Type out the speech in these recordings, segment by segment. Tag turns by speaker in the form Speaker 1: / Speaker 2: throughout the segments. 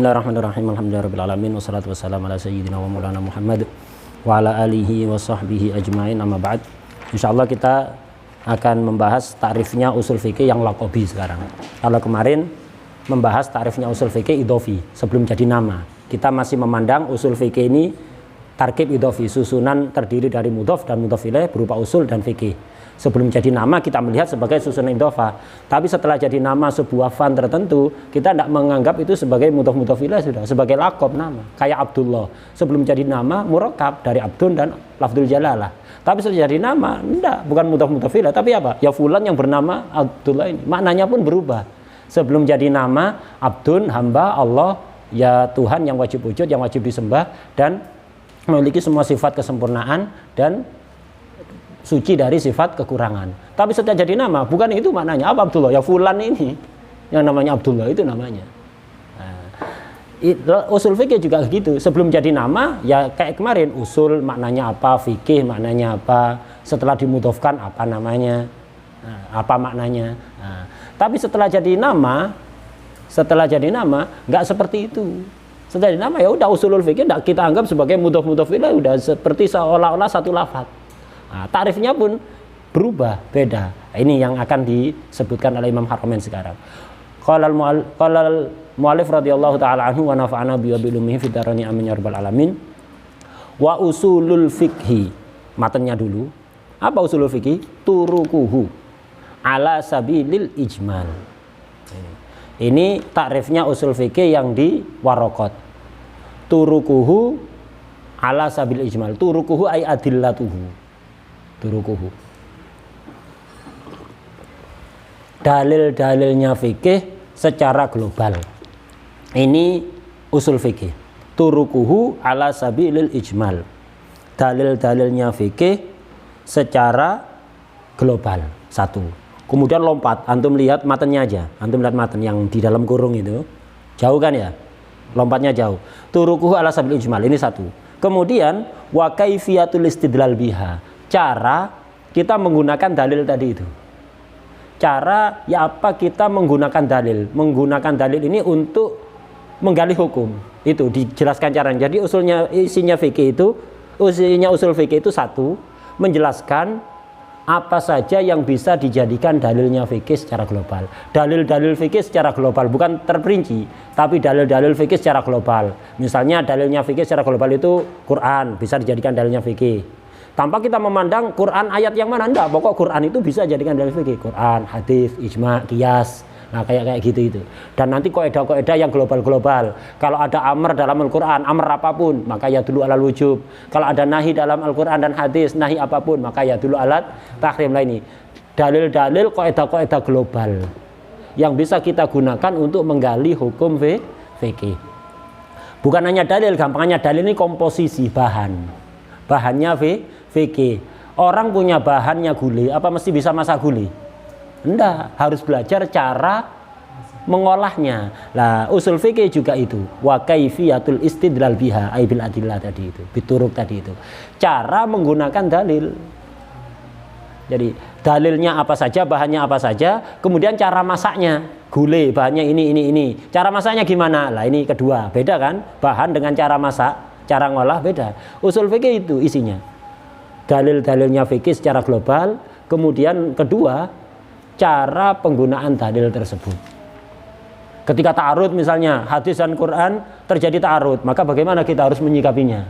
Speaker 1: Bismillahirrahmanirrahim. Alhamdulillahirabbil alamin wassalatu wassalamu ala sayyidina wa maulana Muhammad wa ala alihi wa sahbihi ajmain, amma ba'd. Insyaallah kita akan membahas takrifnya usul fikih yang laqabi sekarang. Kalau kemarin membahas takrifnya usul fikih idhofi sebelum jadi nama. Kita masih memandang usul fikih ini tarkib idhofi, susunan terdiri dari mudhof dan mudhof ilaih berupa usul dan fikih. Sebelum jadi nama kita melihat sebagai susunan idhofah. Tapi setelah jadi nama sebuah fan tertentu, kita tidak menganggap itu sebagai mudhof ilaih, sudah sebagai laqab nama. Kayak Abdullah. Sebelum jadi nama murakkab dari abdun dan lafdzul jalalah. Tapi setelah jadi nama enggak, bukan mudhof ilaih, tapi apa? Ya fulan yang bernama Abdullah ini. Maknanya pun berubah. Sebelum jadi nama abdun, hamba Allah, ya Tuhan yang wajib wujud, yang wajib disembah dan memiliki semua sifat kesempurnaan dan suci dari sifat kekurangan. Tapi setelah jadi nama, bukan itu maknanya. Apa Abdullah? Ya fulan ini yang namanya Abdullah, itu namanya. Usul fikih juga begitu. Sebelum jadi nama, ya kayak kemarin, usul maknanya apa, fikih maknanya apa, setelah dimudhofkan apa namanya, apa maknanya. Tapi setelah jadi nama nggak seperti itu. Setelah jadi nama ya udah usulul fikih nggak kita anggap sebagai mudhof ilaih, udah seperti seolah-olah satu lafaz. Tarifnya pun berubah, beda. Ini yang akan disebutkan oleh Imam Haramain sekarang. Qala al-mu'allif radhiyallahu ta'ala anhu wa nafa'ana bi bilumihi fid darain amin ya rabbal alamin. Wa usulul fikhi. Matanya dulu. Apa usulul fikhi? Turukuhu ala sabilil ijmal. Ini takrifnya usul fikih yang di Waraqat. Turukuhu ala sabilil ijmal. Turukuhu ay adillatuhu. Turukuhu. Dalil-dalilnya fikih secara global. Ini usul fikih. Turukuhu ala sabilil ijmal. Dalil-dalilnya fikih secara global. Satu. Kemudian lompat, antum lihat matanya aja. Antum lihat matan yang di dalam kurung itu. Jauh kan ya? Lompatnya jauh. Turukuhu ala sabilil ijmal. Ini satu. Kemudian wa kaifiyatul istidlal biha. Cara kita menggunakan dalil tadi itu. Cara ya apa kita menggunakan dalil. Menggunakan dalil ini untuk menggali hukum. Itu dijelaskan caranya. Jadi isinya usul fikih itu satu, menjelaskan apa saja yang bisa dijadikan dalilnya fikih secara global. Dalil-dalil fikih secara global, bukan terperinci, tapi dalil-dalil fikih secara global. Misalnya dalilnya fikih secara global itu Quran, bisa dijadikan dalilnya fikih. Tanpa kita memandang Quran ayat yang mana, enggak, pokok Quran itu bisa jadikan dalil fikih. Quran, hadis, ijma, qiyas. Nah, kayak gitu itu. Dan nanti kaidah-kaidah yang global-global. Kalau ada amr dalam Al-Qur'an, amr apapun, maka ya dulu alal wujub. Kalau ada nahi dalam Al-Qur'an dan hadis, nahi apapun, maka ya dulu alat tahrim lainnya. Dalil-dalil kaidah-kaidah global yang bisa kita gunakan untuk menggali hukum fikih. Bukan hanya dalil, gampangnya dalil ini komposisi bahan. Bahannya fikih. Orang punya bahannya gulai, apa mesti bisa masak gulai? Enggak, harus belajar cara mengolahnya. Lah, usul fikih juga itu. Wa kaifiyatul istidlal biha ay bil adillah tadi itu, bituruk tadi itu. Cara menggunakan dalil. Jadi, dalilnya apa saja, bahannya apa saja, kemudian cara masaknya. Gulai bahannya ini. Cara masaknya gimana? Lah, ini kedua. Beda kan? Bahan dengan cara masak, cara ngolah beda. Usul fikih itu isinya. Dalil-dalilnya fikih secara global, kemudian kedua, cara penggunaan dalil tersebut. Ketika ta'arud misalnya, hadis dan Quran terjadi ta'arud, maka bagaimana kita harus menyikapinya?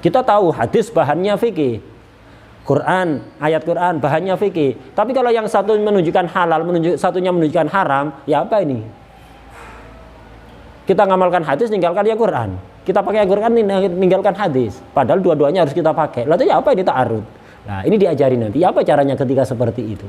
Speaker 1: Kita tahu hadis bahannya fikih, Quran, ayat Quran bahannya fikih. Tapi kalau yang satu menunjukkan halal, satunya menunjukkan haram, ya apa ini? Kita ngamalkan hadis, ninggalkan ya Quran. Kita pakai Al-Quran, meninggalkan hadis. Padahal dua-duanya harus kita pakai. Lalu ya apa ini ta'arud? Nah, ini diajari nanti. Apa caranya ketika seperti itu?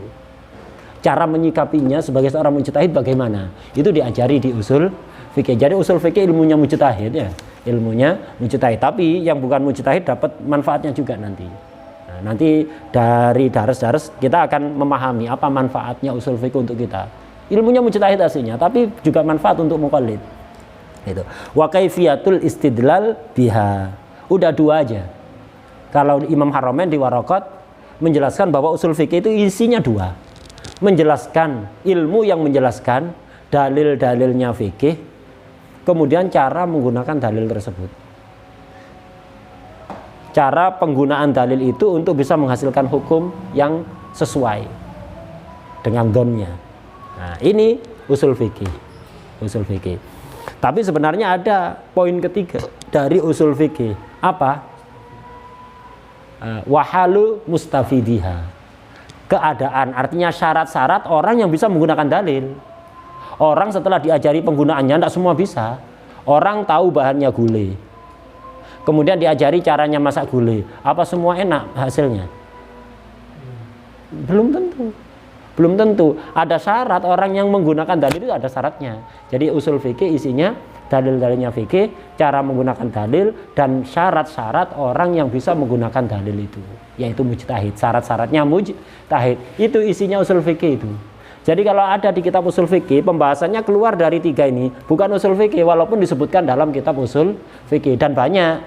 Speaker 1: Cara menyikapinya sebagai seorang mujtahid bagaimana? Itu diajari di usul fikih. Jadi usul fikih ilmunya mujtahid ya. Ilmunya mujtahid. Tapi yang bukan mujtahid dapat manfaatnya juga nanti. Nah, nanti dari daras-daras kita akan memahami apa manfaatnya usul fikih untuk kita. Ilmunya mujtahid aslinya, tapi juga manfaat untuk muqallid. Itu. Wa kaifiyatul istidlal biha. Udah dua aja. Kalau Imam Haramain di Waraqat menjelaskan bahwa usul fikih itu isinya dua. Menjelaskan ilmu yang menjelaskan dalil-dalilnya fikih, kemudian cara menggunakan dalil tersebut. Cara penggunaan dalil itu untuk bisa menghasilkan hukum yang sesuai dengan dhonnya. Nah, ini usul fikih. Usul fikih. Tapi sebenarnya ada poin ketiga dari usul fikih. Apa? Wahalu mustafidiha. Keadaan, artinya syarat-syarat orang yang bisa menggunakan dalil. Orang setelah diajari penggunaannya, tidak semua bisa. Orang tahu bahannya gulai, kemudian diajari caranya masak gulai. Apa semua enak hasilnya? Belum tentu. Belum tentu. Ada syarat, orang yang menggunakan dalil itu ada syaratnya. Jadi usul fikih isinya dalil-dalilnya fikih, cara menggunakan dalil, dan syarat-syarat orang yang bisa menggunakan dalil itu, yaitu mujtahid. Syarat-syaratnya mujtahid. Itu isinya usul fikih itu. Jadi kalau ada di kitab usul fikih, pembahasannya keluar dari tiga ini, bukan usul fikih, walaupun disebutkan dalam kitab usul fikih. Dan banyak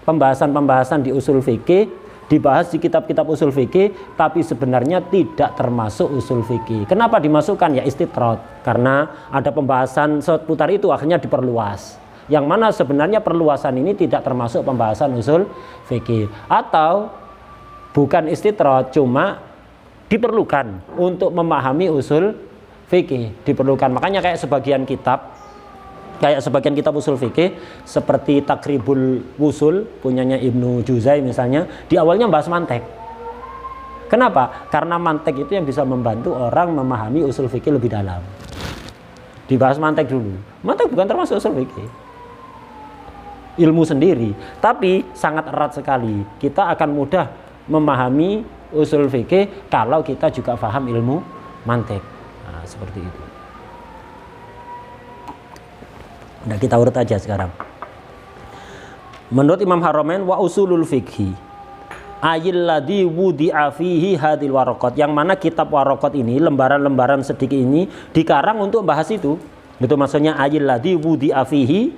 Speaker 1: pembahasan-pembahasan di usul fikih dibahas di kitab-kitab usul fikih, tapi sebenarnya tidak termasuk usul fikih. Kenapa dimasukkan? Ya istitrad, karena ada pembahasan seputar itu akhirnya diperluas, yang mana sebenarnya perluasan ini tidak termasuk pembahasan usul fikih. Atau bukan istitrad, cuma diperlukan untuk memahami usul fikih, diperlukan. Makanya kayak sebagian kitab usul fikih seperti Takribul Wusul punyanya Ibnu Juzai misalnya, di awalnya bahas mantek. Kenapa? Karena mantek itu yang bisa membantu orang memahami usul fikih lebih dalam. Dibahas mantek dulu. Mantek bukan termasuk usul fikih, ilmu sendiri, tapi sangat erat sekali. Kita akan mudah memahami usul fikih kalau kita juga paham ilmu mantek. Nah, seperti itu. Nah, kita urut aja sekarang. Menurut Imam Haramain, wa usulul fikhi ayil ladzi wudi'a fihi hadil waraqat, yang mana kitab waraqat ini, lembaran-lembaran sedikit ini dikarang untuk bahas itu. Itu maksudnya ayil ladzi wudi'a fihi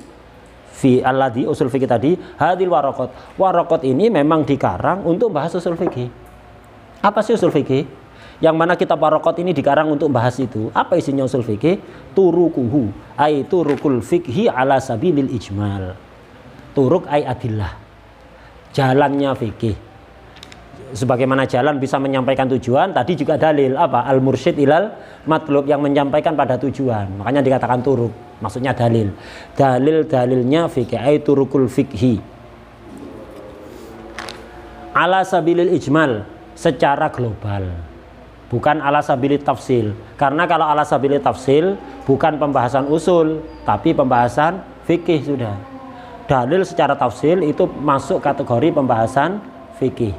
Speaker 1: fi alladzi usul fikih tadi hadil waraqat. Waraqat ini memang dikarang untuk bahas usul fikih. Apa sih usul fikih? Yang mana kitab waraqat ini dikarang untuk bahas itu. Apa isinya usul fikih? Turukuhu ay turukul fikhi ala sabilil ijmal. Turuk ay adillah, jalannya fikih. Sebagaimana jalan bisa menyampaikan tujuan, tadi juga dalil apa? Al mursyid ilal matlub, yang menyampaikan pada tujuan. Makanya dikatakan turuk, maksudnya dalil. Dalil-dalilnya fikih ay turukul fikhi ala sabilil ijmal, secara global, bukan ala sabili tafsil. Karena kalau ala sabili tafsil bukan pembahasan usul, tapi pembahasan fikih sudah. Dalil secara tafsil itu masuk kategori pembahasan fikih.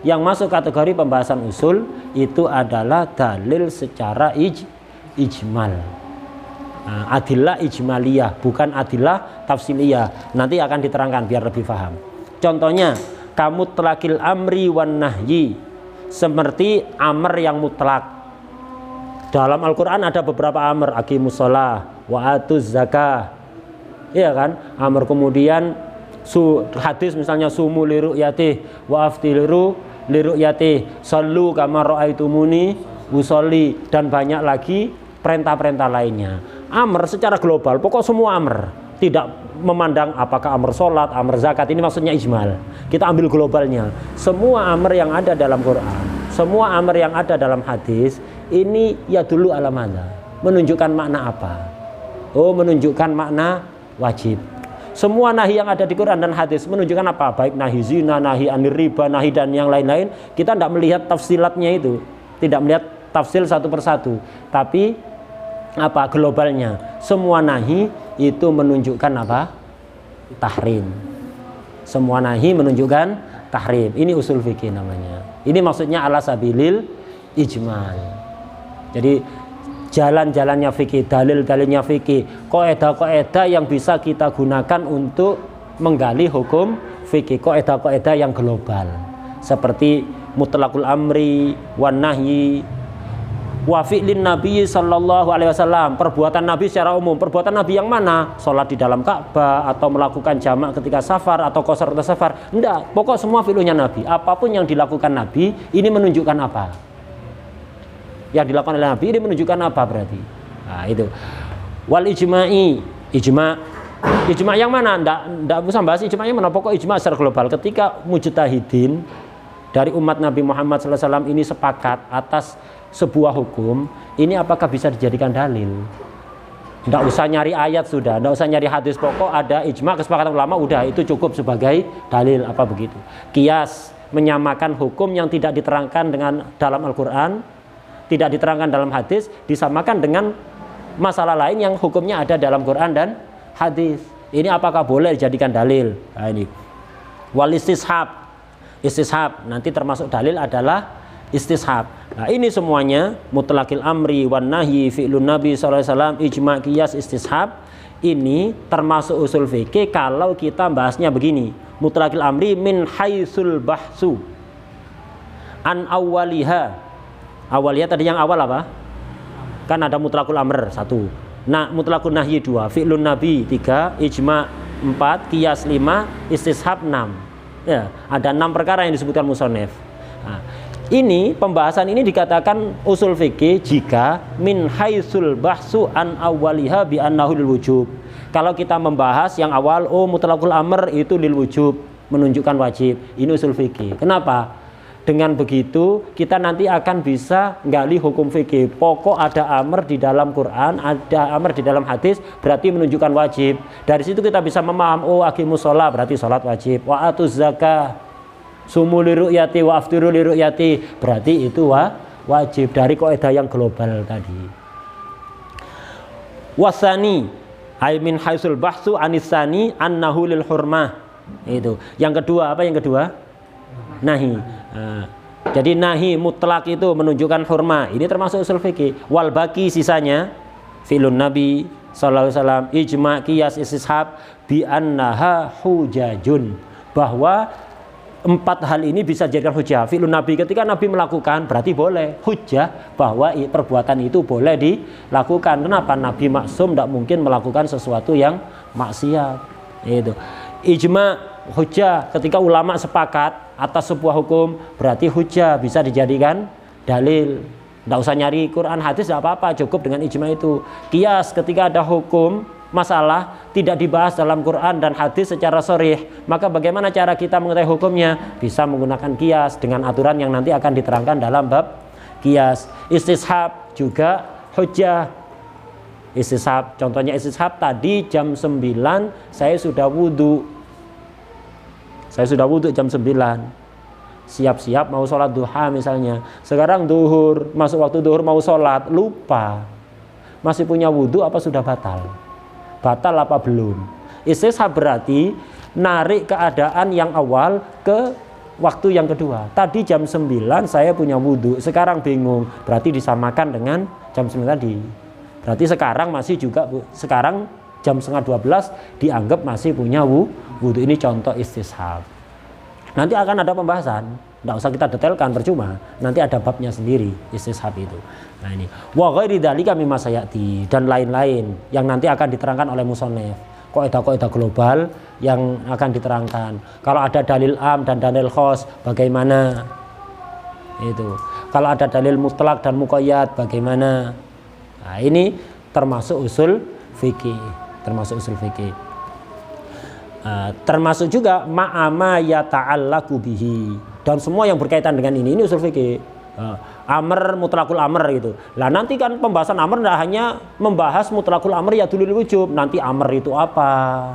Speaker 1: Yang masuk kategori pembahasan usul itu adalah dalil secara ijmal. Nah, adillah ijmaliyah, bukan adillah tafsiliyah. Nanti akan diterangkan biar lebih paham. Contohnya, kamu telakil amri wan nahyi, seperti amr yang mutlak. Dalam Al-Quran ada beberapa amr, aqimus shalah wa atuz zakah, iya kan? Amr. Kemudian hadis misalnya sumu liru'yati wa aftiru liru'yati, sallu kama ra'aitumuni usolli, dan banyak lagi perintah-perintah lainnya. Amr secara global, pokok semua amr, tidak memandang apakah amr sholat, amr zakat, ini maksudnya ijmal. Kita ambil globalnya. Semua amr yang ada dalam Quran, semua amr yang ada dalam hadis, ini ya dulu alamana, menunjukkan makna apa? Oh, menunjukkan makna wajib. Semua nahi yang ada di Quran dan hadis menunjukkan apa? Baik nahi zina, nahi anir riba, nahi dan yang lain-lain. Kita tidak melihat tafsilatnya itu, tidak melihat tafsil satu persatu, tapi apa? Globalnya. Semua nahi itu menunjukkan apa? Tahrim. Semua nahi menunjukkan tahrim. Ini usul fikih namanya. Ini maksudnya ala sabilil ijmal. Jadi jalan-jalannya fikih, dalil-dalilnya fikih, kaidah-kaidah yang bisa kita gunakan untuk menggali hukum fikih, kaidah-kaidah yang global seperti mutlaqul amri wan nahyi wa fi'lin nabi sallallahu alaihi wasallam, perbuatan nabi secara umum. Perbuatan nabi yang mana? Salat di dalam Ka'bah, atau melakukan jamak ketika safar, atau qasar ketika safar? Enggak, pokok semua fi'lunya nabi. Apapun yang dilakukan nabi ini menunjukkan apa? Yang dilakukan oleh nabi ini menunjukkan apa berarti? Nah, itu. Wal ijma'i Ijma. Ijma yang mana? Ndak usah bahas ijma yang mana, pokok ijma secara global. Ketika mujtahidin dari umat Nabi Muhammad SAW ini sepakat atas sebuah hukum, ini apakah bisa dijadikan dalil? Ndak usah nyari ayat sudah, ndak usah nyari hadis, pokok ada ijma kesepakatan ulama, udah itu cukup sebagai dalil, apa begitu. Qiyas, menyamakan hukum yang tidak diterangkan dengan dalam Al-Quran, tidak diterangkan dalam hadis, disamakan dengan masalah lain yang hukumnya ada dalam Quran dan hadis. Ini apakah boleh dijadikan dalil? Nah, ini wal istishab. Istishab nanti termasuk dalil adalah istishab. Nah, ini semuanya mutlaqil amri wan nahyi fi'lun nabi sallallahu alaihi wasallam, ijma, qiyas, istishab. Ini termasuk usul fikih kalau kita bahasnya begini. Mutlaqil amri min haitsul bahsu an awwaliha. Awwaliha tadi yang awal apa? Kan ada mutlaqul amr 1. Nah, mutlaqun nahyi 2, fi'lun nabi 3, ijma 4, qiyas 5, istishab 6. Ya, ada 6 perkara yang disebutkan musannif. Nah, ini pembahasan ini dikatakan usul fikih jika min haitsul bahsu an awwaliha bi annahu lil wujub. Kalau kita membahas yang awal, oh mutlaqul amr itu lil wujub, menunjukkan wajib. Ini usul fikih. Kenapa? Dengan begitu kita nanti akan bisa nggali hukum fikih. Pokok ada amr di dalam Quran, ada amr di dalam hadis, berarti menunjukkan wajib. Dari situ kita bisa memaham, oh aqimus shalah berarti salat wajib, wa atuz zakah, sumu li ru'yati wa aftiru li ru'yati, berarti itu wajib dari kaidah yang global tadi. Wasani ay min haitsul bahsu anisani annahu lil hurmah. Itu. Yang kedua, apa yang kedua? Nahi. Nah, jadi nahi mutlak itu menunjukkan hurma. Ini termasuk usul fikih. Wal baki sisanya fi'lun nabi sallallahu alaihi wasallam, ijma, qiyas, istishab bi annaha hujajun, bahwa 4 hal ini bisa dijadikan hujah. Fi'lun nabi, ketika nabi melakukan berarti boleh. Hujah bahwa perbuatan itu boleh dilakukan. Kenapa? Nabi maksum, tidak mungkin melakukan sesuatu yang maksiat. Itu. Ijma, hujah, ketika ulama sepakat atas sebuah hukum berarti hujah, bisa dijadikan dalil. Tidak usah nyari Quran hadis, tidak apa-apa, cukup dengan ijma itu. Qiyas, ketika ada hukum masalah tidak dibahas dalam Quran dan hadis secara sharih, maka bagaimana cara kita mengetahui hukumnya? Bisa menggunakan qiyas dengan aturan yang nanti akan diterangkan dalam bab qiyas. Istishab juga hujah. Istishab, contohnya istishab tadi jam 9 saya sudah wudhu. Saya sudah wudhu jam 9, siap-siap mau sholat duha misalnya. Sekarang duhur, masuk waktu duhur mau sholat, lupa. Masih punya wudhu apa sudah batal? Batal apa belum? Istishab berarti narik keadaan yang awal ke waktu yang kedua. Tadi jam 9 saya punya wudhu, sekarang bingung, berarti disamakan dengan jam 9 tadi. Berarti sekarang masih juga, sekarang jam 11:30 dianggap masih punya wudhu. Ini contoh istishab. Nanti akan ada pembahasan, tidak usah kita detailkan, percuma. Nanti ada babnya sendiri istishab itu. Nah ini wa ghairi dzalika mimma sayati, dan lain-lain yang nanti akan diterangkan oleh musannif. Kaidah-kaidah global yang akan diterangkan. Kalau ada dalil am dan dalil khos bagaimana? Itu. Kalau ada dalil mutlak dan muqayyad bagaimana? Nah, ini termasuk usul fikih. Termasuk usul fikih. Termasuk juga ma'ama yata'allaqu bihi, dan semua yang berkaitan dengan ini usul fikih. Amr, mutlaqul amr itu. Lah nanti kan pembahasan amr tidak hanya membahas mutlaqul amr ya dulul wujub. Nanti amr itu apa?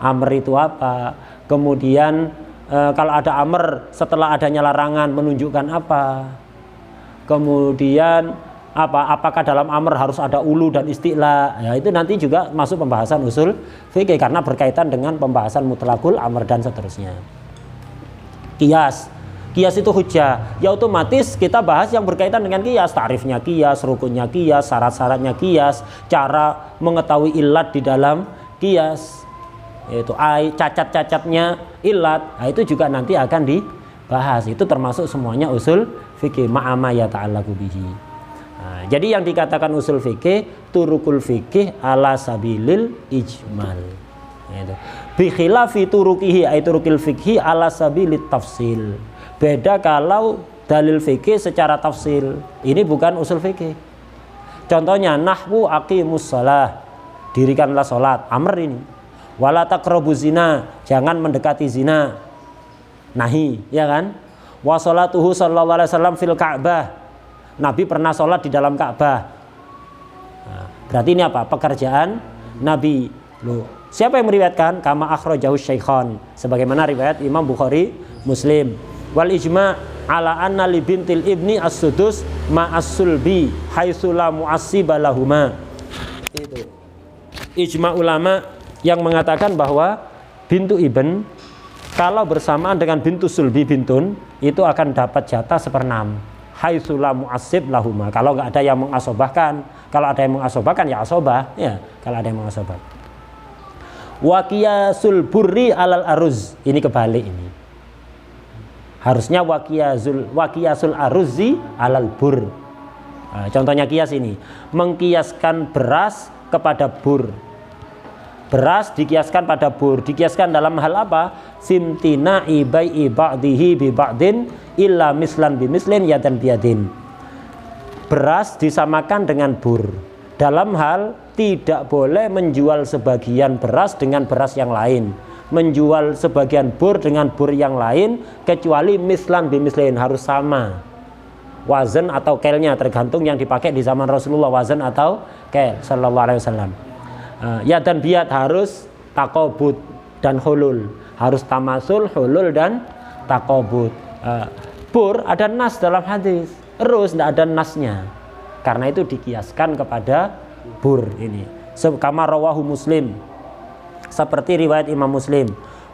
Speaker 1: Amr itu apa? Kemudian kalau ada amr setelah adanya larangan menunjukkan apa? Kemudian apakah dalam amr harus ada ulu dan isti'la? Ya, itu nanti juga masuk pembahasan usul fikih karena berkaitan dengan pembahasan mutlaqul amr dan seterusnya. Qiyas, qiyas itu hujah. Ya otomatis kita bahas yang berkaitan dengan qiyas, tarifnya qiyas, rukunnya qiyas, syarat-syaratnya qiyas, cara mengetahui illat di dalam qiyas. Itu cacat-cacatnya illat. Nah, itu juga nanti akan dibahas. Itu termasuk semuanya usul fikih ma'ama yata'allaqu bihi. Nah, jadi yang dikatakan usul fikih turukul fikih ala sabilil ijmal. Bi khilafi turukihi ay turukil fikhi ala sabilit tafsil. Beda kalau dalil fikih secara tafsil. Ini bukan usul fikih. Contohnya nahwu aqimus shalah dirikanlah sholat, amr ini. Wala taqrabu zina, jangan mendekati zina, nahi, ya kan? Wa sholatuhu sallallahu alaihi wasallam fil Ka'bah, Nabi pernah sholat di dalam Ka'bah. Nah, berarti ini apa? Pekerjaan Nabi. Loh, siapa yang meriwayatkan? Kama akhrajahu Syaikhan, sebagaimana riwayat Imam Bukhari, Muslim. Wal ijma' ala anna li bintil ibni as-sudus ma as-sulbi haitsu la mu'assiba lahuma. Itu ijma' ulama yang mengatakan bahwa bintu ibn kalau bersamaan dengan bintu sulbi bintun itu akan dapat jatah 1/6. Haitsu la mu'assib lahuma. Kalau enggak ada yang mengasobahkan, kalau ada yang mengasobahkan ya asobah, ya, kalau ada yang mengasobah. Wa qiyasul burri alal aruz, ini kebalik ini. Harusnya wa qiyasul aruzi alal bur. Nah, contohnya kias ini, mengkiaskan beras kepada bur. Beras dikiaskan pada bur, dikiaskan dalam hal apa? Simtina ibai ba'dihi bi ba'din illa mislan bi mislin yadan biyadin. Beras disamakan dengan bur dalam hal tidak boleh menjual sebagian beras dengan beras yang lain, menjual sebagian bur dengan bur yang lain, kecuali mislan bimislin, harus sama wazan atau kelnya, tergantung yang dipakai di zaman Rasulullah, wazan atau kel sallallahu alaihi wasallam. Ya dan biat harus takobut dan hulul, harus tamasul, hulul dan takobut. Bur ada nas dalam hadis, terus tidak ada nasnya, karena itu dikiaskan kepada bur ini. Kama rawahu Muslim, seperti riwayat Imam Muslim.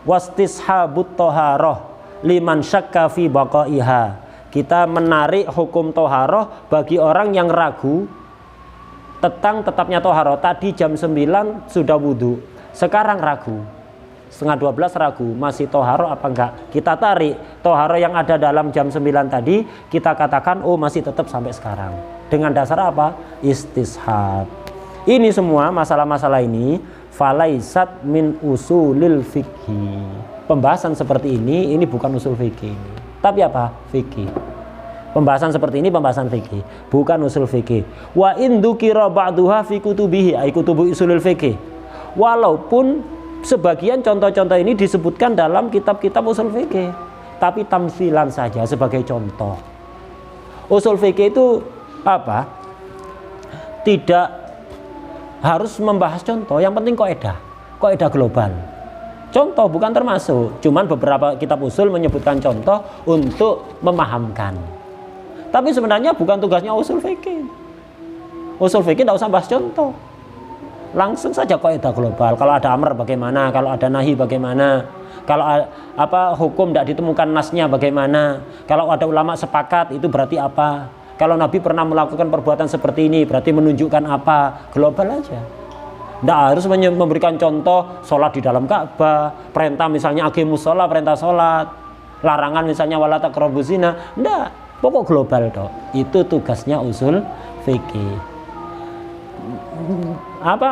Speaker 1: Wastishabut toharoh liman syakka fi baqaiha. Kita menarik hukum toharoh bagi orang yang ragu tentang tetapnya toharoh. Tadi jam 9 sudah wudhu, sekarang ragu, 11:30 ragu, masih toharoh apa enggak? Kita tarik toharoh yang ada dalam jam 9 tadi, kita katakan oh masih tetap sampai sekarang. Dengan dasar apa? Istishab. Ini semua masalah-masalah ini falaisat min usulil fikhi. Pembahasan seperti ini bukan usul fikih, tapi apa? Fikih. Pembahasan seperti ini pembahasan fikih, bukan usul fikih. Wa in dzukira ba'duha fi kutubihi ay kutubu usulil fikih. Walaupun sebagian contoh-contoh ini disebutkan dalam kitab-kitab usul fikih, tapi tamsilan saja sebagai contoh. Usul fikih itu apa? Tidak harus membahas contoh, yang penting kaidah global. Contoh bukan termasuk, cuman beberapa kitab usul menyebutkan contoh untuk memahamkan. Tapi sebenarnya bukan tugasnya usul fikih. Usul fikih tidak usah bahas contoh, langsung saja kaidah global. Kalau ada amr bagaimana, kalau ada nahi bagaimana, kalau hukum tidak ditemukan nasnya bagaimana, kalau ada ulama sepakat itu berarti apa. Kalau Nabi pernah melakukan perbuatan seperti ini berarti menunjukkan apa, global aja. Tidak harus memberikan contoh sholat di dalam Ka'bah, perintah misalnya aqimus sholat, perintah sholat, larangan misalnya wala taqrabu zina. Tidak, pokok global toh. Itu tugasnya usul fikih.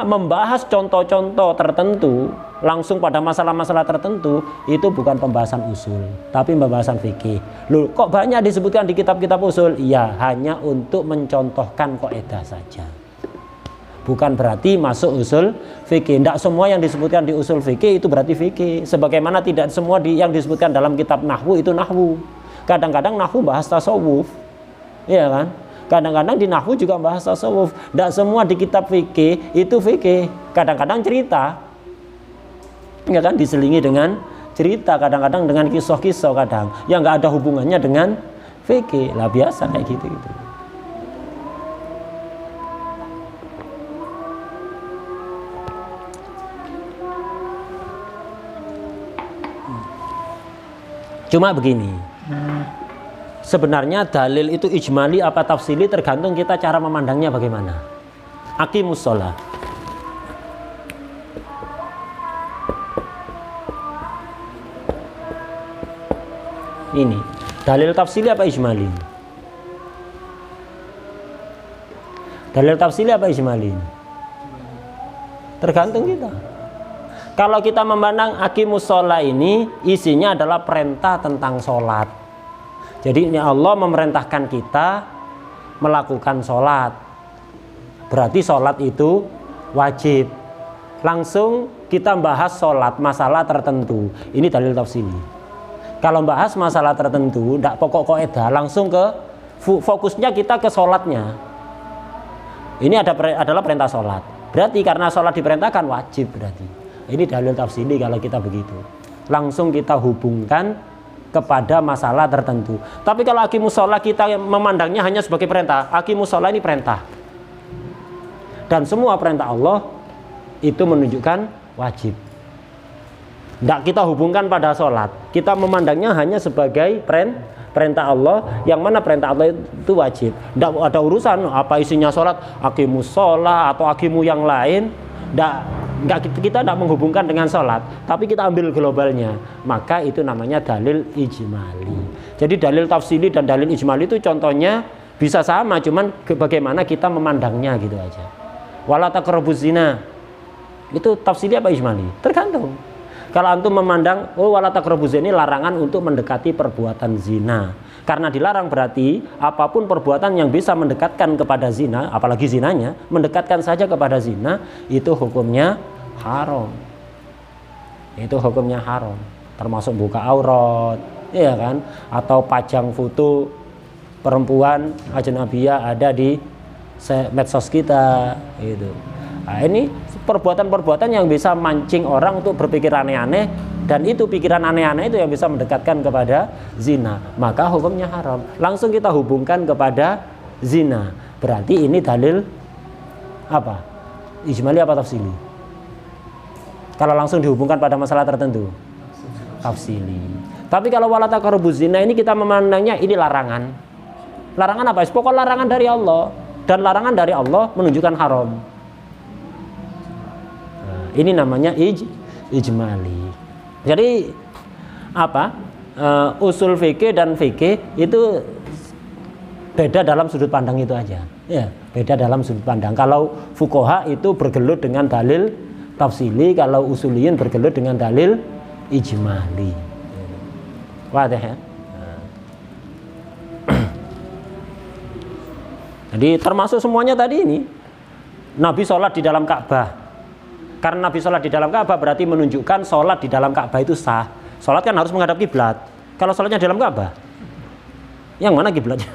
Speaker 1: Membahas contoh-contoh tertentu langsung pada masalah-masalah tertentu itu bukan pembahasan usul, tapi pembahasan fikih. Loh, kok banyak disebutkan di kitab-kitab usul? Iya, hanya untuk mencontohkan kaidah saja. Bukan berarti masuk usul fikih. Tidak semua yang disebutkan di usul fikih itu berarti fikih. Sebagaimana tidak semua yang disebutkan dalam kitab nahwu itu nahwu. Kadang-kadang nahwu bahas tasawuf, iya kan? Kadang-kadang di nahwu juga bahas tasawuf. Tidak semua di kitab fikih itu fikih. Kadang-kadang cerita, ya kan, diselingi dengan cerita, kadang-kadang dengan kisah-kisah, kadang yang nggak ada hubungannya dengan fikih. Lah biasa kayak gitu. Cuma begini, sebenarnya dalil itu ijmali apa tafsili tergantung kita cara memandangnya bagaimana. Aqimus sholat. Ini dalil tafsili apa ijmali? Dalil tafsili apa ijmali? Tergantung kita. Kalau kita memandang aqimus sholat ini isinya adalah perintah tentang sholat. Jadi ini Allah memerintahkan kita melakukan sholat. Berarti sholat itu wajib. langsung kita bahas sholat masalah tertentu, ini dalil tafsili. Kalau bahas masalah tertentu, tidak pokok kaidah, langsung ke fokusnya kita ke sholatnya. Ini adalah perintah sholat. Berarti karena sholat diperintahkan wajib berarti. Ini dalil tafsili kalau kita begitu. Langsung kita hubungkan kepada masalah tertentu. Tapi kalau aqimus sholat kita memandangnya hanya sebagai perintah. Aqimus sholat ini perintah. Dan semua perintah Allah itu menunjukkan wajib. Tidak kita hubungkan pada sholat. Kita memandangnya hanya sebagai perintah Allah, yang mana perintah Allah itu wajib. Tidak ada urusan apa isinya sholat, aqimus sholat atau aqimu yang lain. Kita tidak menghubungkan dengan sholat, tapi kita ambil globalnya. Maka itu namanya dalil ijmali. Jadi dalil tafsili dan dalil ijmali itu contohnya bisa sama, cuman bagaimana kita memandangnya gitu aja. Wala taqrabuz zina. Itu tafsili apa ijmali? Tergantung. Kalau antum memandang, oh wala taqrabuz zina ini larangan untuk mendekati perbuatan zina. Karena dilarang berarti apapun perbuatan yang bisa mendekatkan kepada zina, apalagi zinanya, mendekatkan saja kepada zina, itu hukumnya haram. Itu hukumnya haram. Termasuk buka aurat, ya kan? Atau pajang foto perempuan ajnabiyah ada di medsos kita, gitu. Nah, ini perbuatan-perbuatan yang bisa mancing orang untuk berpikir aneh-aneh, dan itu pikiran aneh-aneh itu yang bisa mendekatkan kepada zina, maka hukumnya haram. Langsung kita hubungkan kepada zina. Berarti ini dalil apa? Ijmali apa tafsili? Kalau langsung dihubungkan pada masalah tertentu, tafsili. Tapi kalau wala taqrabuz zina ini kita memandangnya ini larangan. Larangan apa? Pokok larangan dari Allah, dan larangan dari Allah menunjukkan haram. Ini namanya ijmali. Jadi apa? Usul fikih dan fikih itu beda dalam sudut pandang itu aja. Ya, beda dalam sudut pandang. Kalau fuqaha itu bergelut dengan dalil tafsili, kalau usuliyin bergelut dengan dalil ijmali. Wadah ya? Jadi termasuk semuanya tadi ini. Nabi sholat di dalam Ka'bah. Karena Nabi sholat di dalam Ka'bah berarti menunjukkan sholat di dalam Ka'bah itu sah. Sholat kan harus menghadap kiblat. Kalau sholatnya di dalam Ka'bah, yang mana kiblatnya?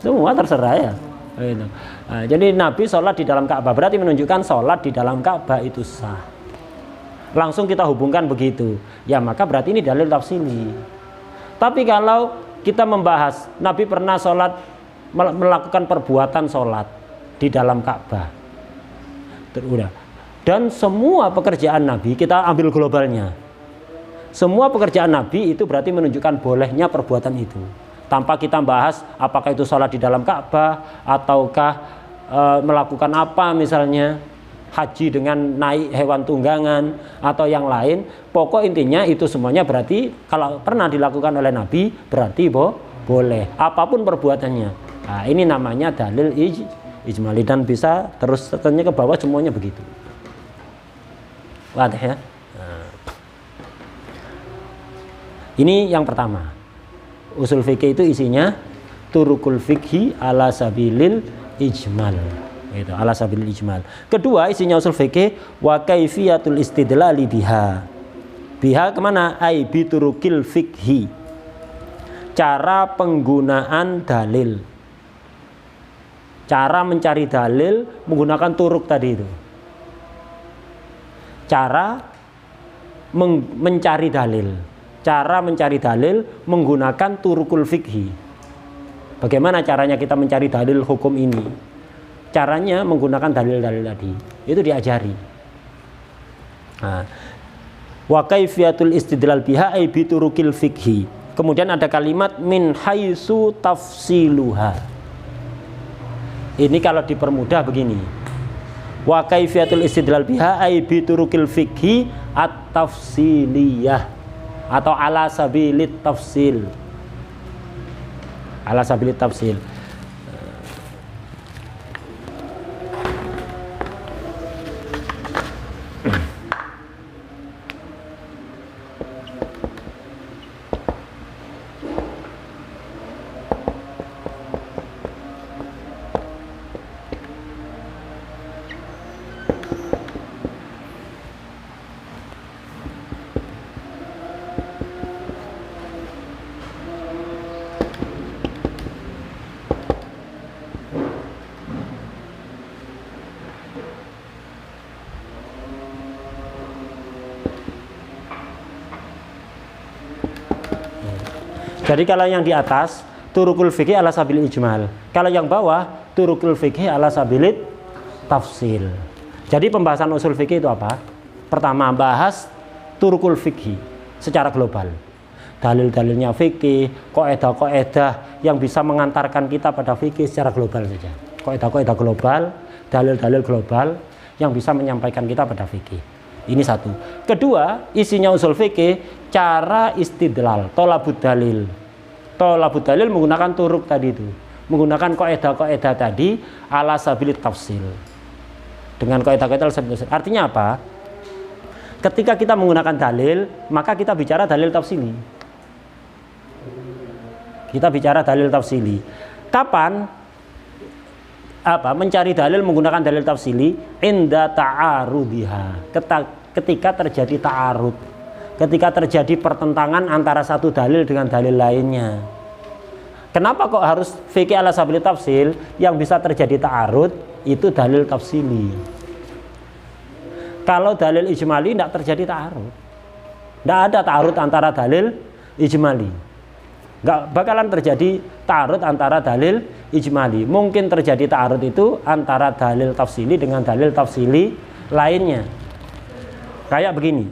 Speaker 1: Semua terserah ya. Nah, jadi Nabi sholat di dalam Ka'bah berarti menunjukkan sholat di dalam Ka'bah itu sah. Langsung kita hubungkan begitu. Ya maka berarti ini dalil tafsili. Tapi kalau kita membahas Nabi pernah sholat, melakukan perbuatan sholat di dalam Ka'bah, udah. Dan semua pekerjaan Nabi, kita ambil globalnya. Semua pekerjaan Nabi itu berarti menunjukkan bolehnya perbuatan itu. Tanpa kita bahas apakah itu sholat di dalam Ka'bah, ataukah melakukan apa misalnya, haji dengan naik hewan tunggangan, atau yang lain. Pokok intinya itu semuanya berarti kalau pernah dilakukan oleh Nabi, berarti boleh. Apapun perbuatannya. Nah, ini namanya dalil ijmali, dan bisa terus terusnya ke bawah semuanya begitu. Wadah ya. Nah. Ini yang pertama. Usul fikih itu isinya turukul fikhi ala sabilil ijmal. Itu ala sabilil ijmal. Kedua isinya usul fikih wa kaifiyatul istidlali biha. Biha kemana? Ai bi turukil fikhi. Cara penggunaan dalil. Cara mencari dalil menggunakan turuk tadi itu. Cara mencari dalil. Cara mencari dalil menggunakan turukul fikhi. Bagaimana caranya kita mencari dalil hukum ini? Caranya menggunakan dalil-dalil tadi. Itu diajari. Wa kaifiyatul istidlal biha ay bi turukil fikhi. Kemudian ada kalimat min haitsu tafsiluha. Ini kalau dipermudah begini. Wa kaifiyatul istidlal biha ay bi turukil fikhi at-tafsiliyah atau ala sabilit tafsil. Ala sabilit tafsil. Jadi kalau yang di atas turukul fikih ala sabilil ijmal. Kalau yang bawah turukul fikih ala sabilit tafsil. Jadi pembahasan usul fikih itu apa? Pertama bahas turukul fikih secara global. Dalil-dalilnya fikih, kaidah-kaidah yang bisa mengantarkan kita pada fikih secara global saja. Kaidah-kaidah global, dalil-dalil global yang bisa menyampaikan kita pada fikih. Ini satu. Kedua, isinya usul fikih, cara istidlal, tolabud dalil. Tolabud dalil menggunakan turuk tadi itu. Menggunakan kaidah-kaidah tadi ala sabilit tafsil. Dengan kaidah-kaidah ala sabilit tafsil. Artinya apa? Ketika kita menggunakan dalil, maka kita bicara dalil tafsili. Kita bicara dalil tafsili. Kapan? Mencari dalil menggunakan dalil tafsili inda ta'arudiha, ketika terjadi ta'arud, ketika terjadi pertentangan antara satu dalil dengan dalil lainnya. Kenapa kok harus fikih ala sabilit tafsil? Yang bisa terjadi ta'arud itu dalil tafsili. Kalau dalil ijmali tidak terjadi ta'arud, tidak ada ta'arud antara dalil ijmali. Nggak bakalan terjadi ta'arud antara dalil ijmali. Mungkin terjadi ta'arud itu antara dalil tafsili dengan dalil tafsili lainnya. Kayak begini.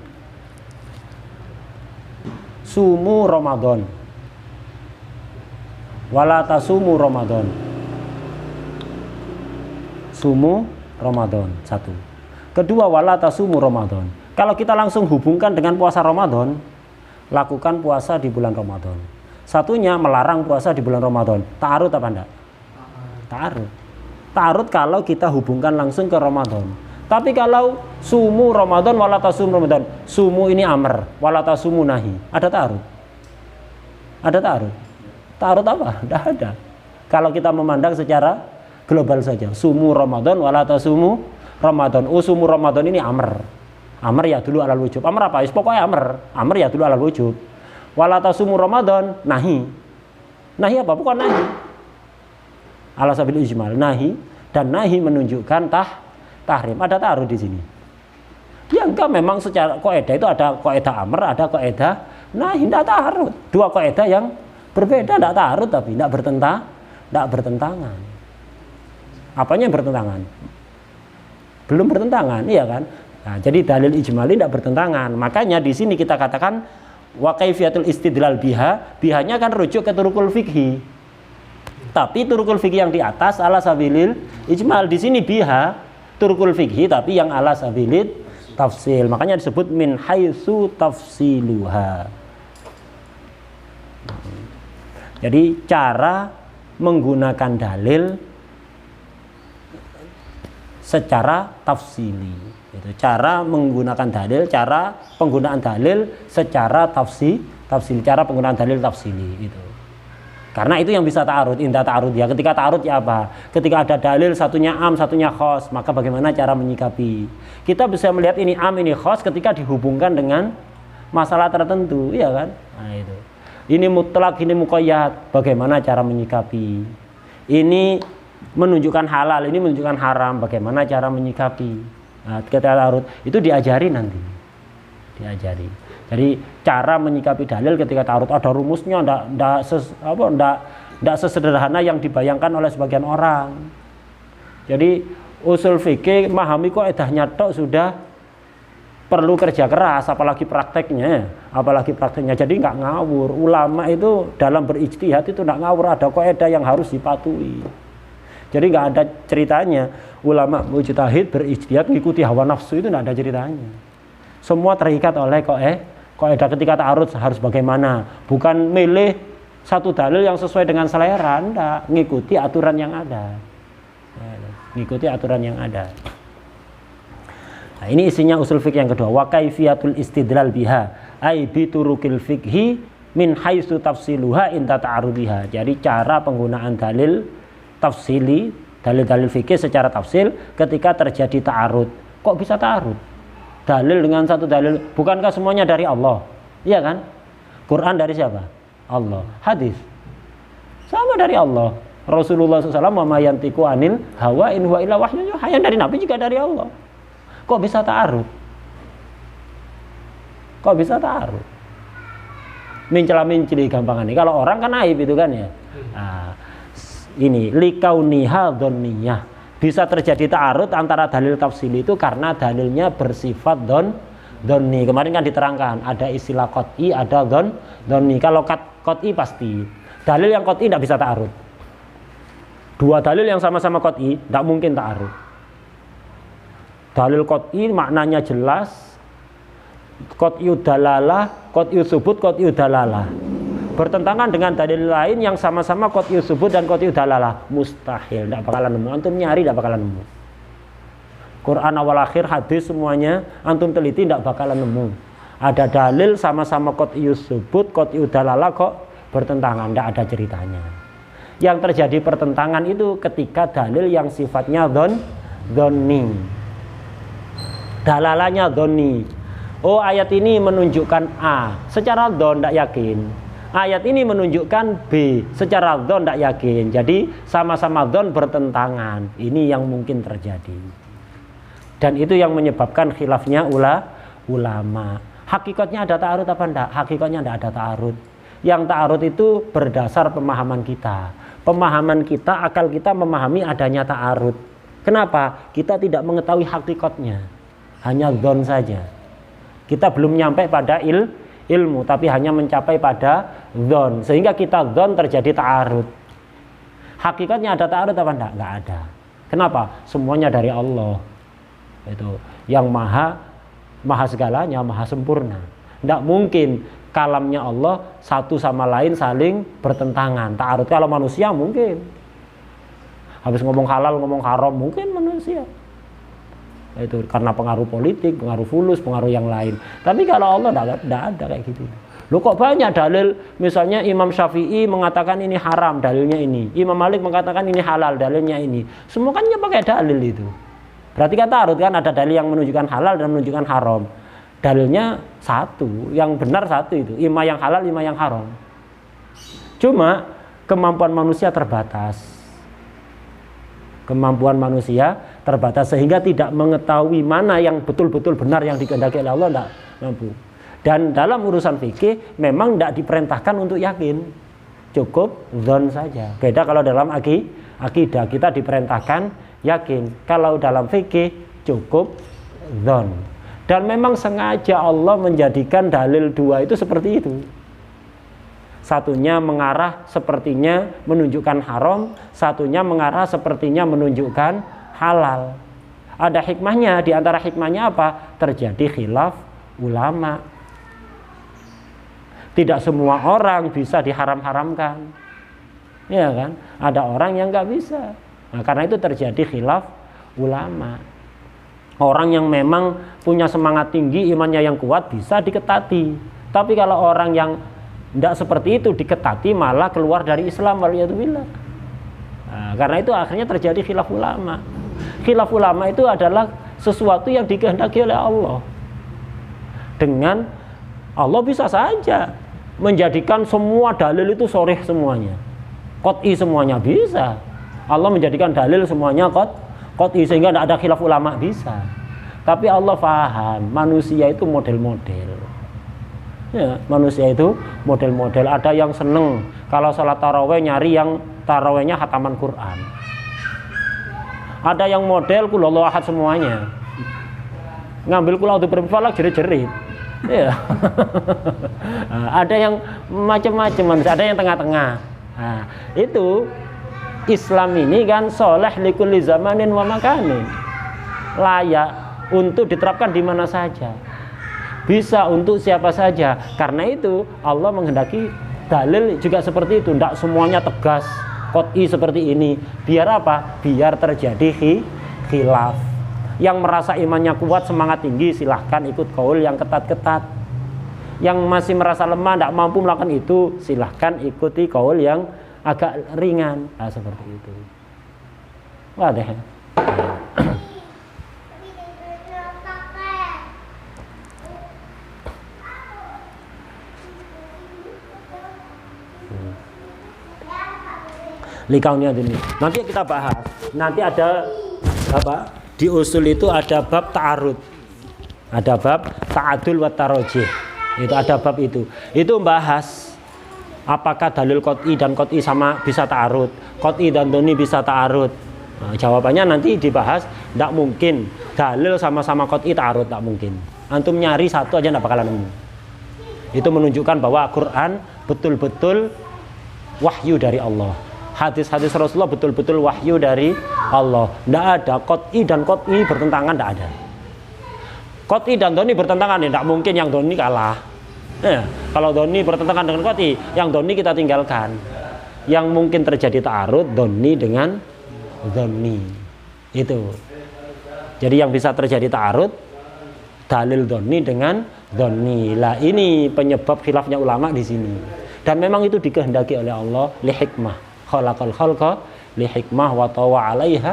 Speaker 1: Sumu Ramadan. Wala tasumu Ramadan. Sumu Ramadan. Satu. Kedua, wala tasumu Ramadan. Kalau kita langsung hubungkan dengan puasa Ramadan, lakukan puasa di bulan Ramadan. Satunya melarang puasa di bulan Ramadan. Ta'arud apa enggak? Ta'arud. Ta'arud kalau kita hubungkan langsung ke Ramadan. Tapi kalau sumu Ramadan wala tasum Ramadan, sumu ini amr, wala tasumu nahi. Ada ta'arud? Ada ta'arud? Ta'arud apa? Enggak ada. Kalau kita memandang secara global saja. Sumu Ramadan wala tasumu Ramadan. Sumu Ramadan ini amr. Amr ya dulu alal wujub. Amr apa? Pokoknya amr. Amr ya dulu alal wujub. Wala tasumu Ramadan nahi. Nahi apa? Bukan nahi. Ala sabil ijmal, nahi, dan nahi menunjukkan tahrim. Ada ta'arud di sini. Ya enggak, memang secara kaidah itu ada kaidah amr, ada kaidah nahi, enggak ta'arud. Dua kaidah yang berbeda, enggak ta'arud tapi enggak bertentangan. Apanya yang bertentangan? Belum bertentangan, iya kan? Nah, jadi dalil ijmali enggak bertentangan. Makanya di sini kita katakan wa kaifiyatul istidlal bihanya kan rujuk ke turukul fikhi. Tapi turukul fikhi yang di atas ala sabilil ijmal. Di sini biha turukul fikhi tapi yang ala sabilit tafsil. Makanya disebut min haitsu tafsiluha. Jadi cara menggunakan dalil secara tafsili. Itu cara menggunakan dalil, cara penggunaan dalil secara tafsili, cara penggunaan dalil tafsili itu. Karena itu yang bisa ta'arud, indah ta'arud ya. Ketika ta'arud ya apa? Ketika ada dalil satunya am, satunya khos, maka bagaimana cara menyikapi? Kita bisa melihat ini am, ini khos ketika dihubungkan dengan masalah tertentu, iya kan? Nah itu. Ini mutlak, ini muqayyad, bagaimana cara menyikapi? Ini menunjukkan halal, ini menunjukkan haram, bagaimana cara menyikapi? Nah, ketika ta'arud itu diajari nanti. Diajari. Jadi cara menyikapi dalil ketika ta'arud ada rumusnya, enggak sesederhana yang dibayangkan oleh sebagian orang. Jadi usul fikih memahami kaidahnya tok sudah perlu kerja keras, apalagi prakteknya. Jadi enggak ngawur. Ulama itu dalam berijtihad itu enggak ngawur, ada kaidah yang harus dipatuhi. Jadi enggak ada ceritanya ulama mujtahid berijtihad mengikuti hawa nafsu, itu enggak ada ceritanya. Semua terikat oleh kaidah ketika ta'arud harus bagaimana, bukan milih satu dalil yang sesuai dengan selera, enggak, ngikuti aturan yang ada. Ngikuti aturan yang ada. Nah, ini isinya usul fikih yang kedua, wa kaifiyatul istidlal biha ai bi turukil fikhi min haitsu tafsiluha inta ta'arudiha. Jadi cara penggunaan dalil tafsili, dalil-dalil fikih secara tafsil ketika terjadi ta'arud. Kok bisa ta'arud? Dalil dengan satu dalil, bukankah semuanya dari Allah? Iya kan? Quran dari siapa? Allah. Hadis sama dari Allah. Rasulullah SAW wa ma yantiqu anil hawa in huwa illa wahyun yuha, yang dari Nabi juga dari Allah. Kok bisa ta'arud? Kok bisa ta'arud? Mencela-menceli gampangan ini. Kalau orang kan aib itu kan ya. Nah, ini likauniha dhonniyah. Bisa terjadi ta'arud antara dalil tafsili itu karena dalilnya bersifat dhonni. Kemarin kan diterangkan ada istilah qot'i, ada dhonni. Kalau qot'i pasti. Dalil yang qot'i tidak bisa ta'arud. Dua dalil yang sama-sama qot'i tidak mungkin ta'arud. Dalil qot'i maknanya jelas, qot'i dalalah, qot'i subut, qot'i dalalah. Bertentangan dengan dalil lain yang sama-sama qot'i subut dan qot'i dalalah. Mustahil, tidak bakalan nemu. Antum nyari tidak bakalan nemu. Quran awal akhir, hadis semuanya antum teliti tidak bakalan nemu. Ada dalil sama-sama qot'i subut, qot'i dalalah kok bertentangan, tidak ada ceritanya. Yang terjadi pertentangan itu ketika dalil yang sifatnya dhonni. Dalalanya dhonni. Oh, ayat ini menunjukkan A, secara dhon tidak yakin. Ayat ini menunjukkan B, secara dhon tidak yakin. Jadi sama-sama dhon bertentangan. Ini yang mungkin terjadi. Dan itu yang menyebabkan khilafnya ulama. Hakikatnya ada ta'arud apa enggak? Hakikatnya tidak ada ta'arud. Yang ta'arud itu berdasar pemahaman kita. Pemahaman kita, akal kita memahami adanya ta'arud. Kenapa? Kita tidak mengetahui hakikatnya. Hanya dhon saja. Kita belum nyampe pada ilmu, tapi hanya mencapai pada dhon. Sehingga kita dhon terjadi ta'arud. Hakikatnya ada ta'arud apa enggak? Enggak ada. Kenapa? Semuanya dari Allah. Itu yang maha segalanya, maha sempurna. Tidak mungkin kalamnya Allah satu sama lain saling bertentangan. Ta'arud kalau manusia mungkin. Habis ngomong halal, ngomong haram mungkin manusia. Itu karena pengaruh politik, pengaruh fulus, pengaruh yang lain. Tapi kalau Allah tidak ada kayak gitu. Loh kok banyak dalil, misalnya Imam Syafi'i mengatakan ini haram, dalilnya ini. Imam Malik mengatakan ini halal, dalilnya ini. Semua kan pakai dalil itu. Berarti kan ta'arud kan, ada dalil yang menunjukkan halal dan menunjukkan haram. Dalilnya satu, yang benar satu itu, ima yang halal, ima yang haram. Cuma kemampuan manusia terbatas. Kemampuan manusia terbatas sehingga tidak mengetahui mana yang betul-betul benar yang dikehendaki oleh Allah, tidak mampu. Dan dalam urusan fikih memang tidak diperintahkan untuk yakin, cukup dzon saja. Beda kalau dalam akidah kita diperintahkan yakin. Kalau dalam fikih cukup dzon. Dan memang sengaja Allah menjadikan dalil dua itu seperti itu. Satunya mengarah sepertinya menunjukkan haram, satunya mengarah sepertinya menunjukkan halal. Ada hikmahnya, di antara hikmahnya apa? Terjadi khilaf ulama. Tidak semua orang bisa diharam-haramkan. Ya kan? Ada orang yang nggak bisa. Nah, karena itu terjadi khilaf ulama. Orang yang memang punya semangat tinggi, imannya yang kuat bisa diketati. Tapi kalau orang yang tidak seperti itu diketati malah keluar dari Islam, waliyadzubillah. Nah, karena itu akhirnya terjadi khilaf ulama. Khilaf ulama itu adalah sesuatu yang dikehendaki oleh Allah. Dengan Allah bisa saja menjadikan semua dalil itu sharih semuanya, qot'i semuanya bisa. Allah menjadikan dalil semuanya qot'i sehingga tidak ada khilaf ulama, bisa. Tapi Allah paham manusia itu model-model. Ya, manusia itu model-model. Ada yang seneng kalau salat taraweh nyari yang tarawehnya khataman Quran. Ada yang model kul huwallahu ahad semuanya. Ngambil kul a'udzu birabbil falaq jerit-jerit. Ya. Ada yang macam-macam, ada yang tengah-tengah. Nah, itu Islam ini kan sholeh likulli zamanin wa makanin. Layak untuk diterapkan di mana saja. Bisa untuk siapa saja. Karena itu Allah menghendaki dalil juga seperti itu, tidak semuanya tegas qot'i seperti ini. Biar apa? Biar terjadi khilaf. Yang merasa imannya kuat, semangat tinggi, silahkan ikut kaul yang ketat-ketat. Yang masih merasa lemah, tidak mampu melakukan itu, silahkan ikuti kaul yang agak ringan. Nah, seperti itu. Wah deh. Likaunnya ini. Nanti kita bahas. Nanti ada apa? Di usul itu ada bab ta'arud. Ada bab ta'adul wa tarojih. Itu ada bab itu. Itu membahas apakah dalil qot'i dan qot'i sama bisa ta'arud, qot'i dan doni bisa ta'arud. Nah, jawabannya nanti dibahas. Tidak mungkin dalil sama-sama qot'i ta'arud, tidak mungkin. Antum nyari satu aja tidak bakalan nemu. Itu menunjukkan bahwa Quran betul-betul wahyu dari Allah. Hadis-hadis Rasulullah betul-betul wahyu dari Allah. Tidak ada qot'i dan qot'i bertentangan, tidak ada. Qot'i dan doni bertentangan, tidak mungkin yang doni kalah. Kalau doni bertentangan dengan qot'i, yang doni kita tinggalkan. Yang mungkin terjadi ta'arud doni dengan doni. Itu. Jadi yang bisa terjadi ta'arud dalil doni dengan doni. Lah ini penyebab khilafnya ulama di sini. Dan memang itu dikehendaki oleh Allah li hikmah. Khalaqal khalqa li hikmah wa tawa 'alaiha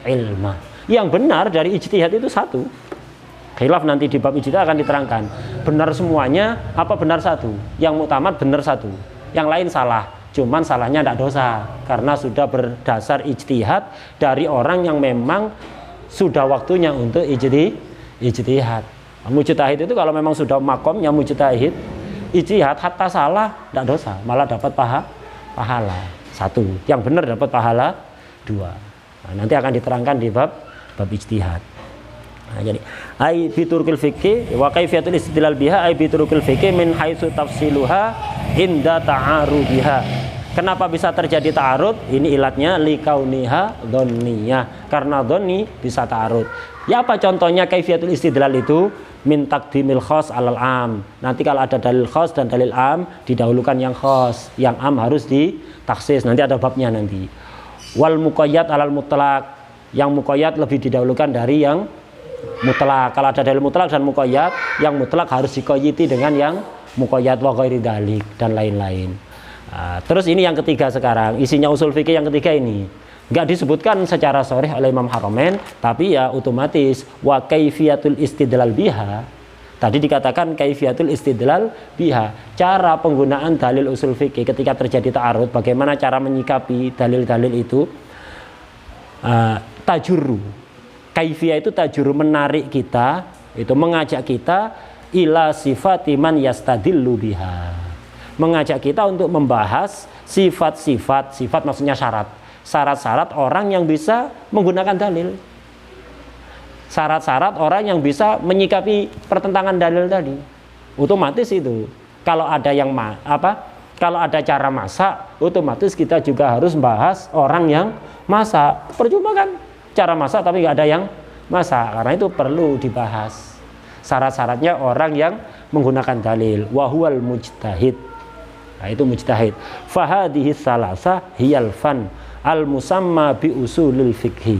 Speaker 1: ilmah. Yang benar dari ijtihad itu satu. Khilaf nanti di bab ijtihad akan diterangkan. Benar semuanya apa benar satu? Yang muktamad benar satu. Yang lain salah. Cuman salahnya tidak dosa karena sudah berdasar ijtihad dari orang yang memang sudah waktunya untuk ijtihad. Mujtahid itu kalau memang sudah makomnya mujtahid, ijtihad hatta salah tidak dosa, malah dapat pahala. Satu, yang benar dapat pahala. Dua. Nah, nanti akan diterangkan di bab ijtihad. Nah, jadi ai bi turqil fiqhi wa kaifiyatul istidlal biha ai bi turqil fiqhi min haitsu tafsiluha inda ta'arudiha. Kenapa bisa terjadi ta'arud? Ini ilatnya likauniha dhonniyah. Karena dhonni bisa ta'arud. Ya apa contohnya kaifiyatul istidlal itu? Min taqdimil khas alal am. Nanti kalau ada dalil khas dan dalil am didahulukan yang khas, yang am harus ditaksis. Nanti ada babnya nanti. Wal muqayyad alal mutlaq. Yang muqayyad lebih didahulukan dari yang mutlak. Kalau ada dalil mutlak dan muqayyad, yang mutlak harus dikoyiti dengan yang muqayyad wa ghairi dzalik dan lain-lain. Nah, terus ini yang ketiga sekarang, isinya usul fikih yang ketiga ini. Enggak disebutkan secara sharih oleh Imam Haramain, tapi ya otomatis wa kaifiyatul istidlal biha. Tadi dikatakan kaifiyatul istidlal biha, cara penggunaan dalil usul fikih ketika terjadi ta'arud, bagaimana cara menyikapi dalil-dalil itu. Tajurru. Kaifiyah itu tajurru, menarik kita, itu mengajak kita ila sifati man yastadillu biha. Mengajak kita untuk membahas sifat-sifat, sifat maksudnya syarat-syarat orang yang bisa menggunakan dalil. Syarat-syarat orang yang bisa menyikapi pertentangan dalil tadi. Otomatis itu. Kalau ada yang kalau ada cara masak, otomatis kita juga harus membahas orang yang masak. Percuma kan cara masak tapi nggak ada yang masak. Karena itu perlu dibahas. Syarat-syaratnya orang yang menggunakan dalil. Wahuwal mujtahid. Nah, itu mujtahid. Fahadhihi salasa hiyal fan al musamma bi usulil fikhi.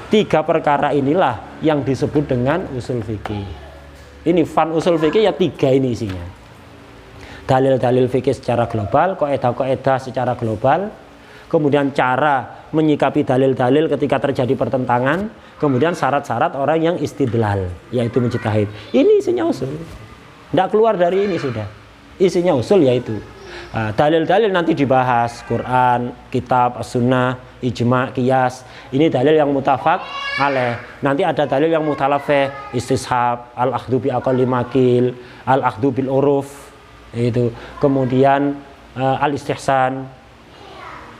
Speaker 1: Tiga perkara inilah yang disebut dengan usul fikih. Ini fan usul fikih ya tiga ini isinya. Dalil-dalil fikih secara global, kaidah-kaidah secara global, kemudian cara menyikapi dalil-dalil ketika terjadi pertentangan, kemudian syarat-syarat orang yang istidlal, yaitu mujtahid. Ini isinya usul. Tidak keluar dari ini sudah. Isinya usul yaitu dalil-dalil nanti dibahas Quran, kitab, as-sunnah, ijma', qiyas. Ini dalil yang mutafaq alaih. Nanti ada dalil yang mutalafeh, istishab, al-akhdhu bi aqalli makil, al-akhdhu bil uruf, itu. Kemudian al-istihsan,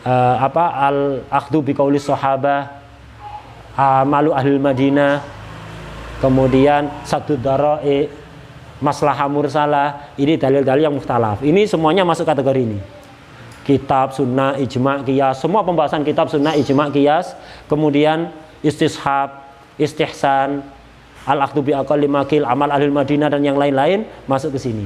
Speaker 1: al-akhdhu bi qauli sahabah, malu ahlul Madinah, kemudian sadud dara'i, maslahah mursalah. Ini dalil-dalil yang mukhtalaf. Ini semuanya masuk kategori ini. Kitab, sunnah, ijma', qiyas. Semua pembahasan kitab, sunnah, ijma', qiyas. Kemudian istishab, istihsan, al-akhdhu bi aqalli makil, amal ahlul Madinah dan yang lain-lain masuk ke sini.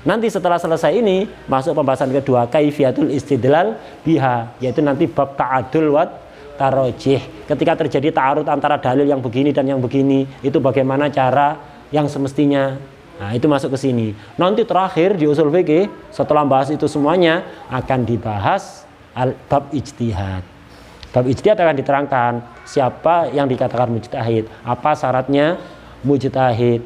Speaker 1: Nanti setelah selesai ini masuk pembahasan kedua, kaifiyatul istidlal biha, yaitu nanti bab ta'adul wat tarojih. Ketika terjadi ta'arud antara dalil yang begini dan yang begini, itu bagaimana cara yang semestinya. Nah, itu masuk ke sini. Nanti terakhir di usul fikih setelah bahas itu semuanya akan dibahas bab ijtihad. Bab ijtihad akan diterangkan siapa yang dikatakan mujtahid, apa syaratnya mujtahid.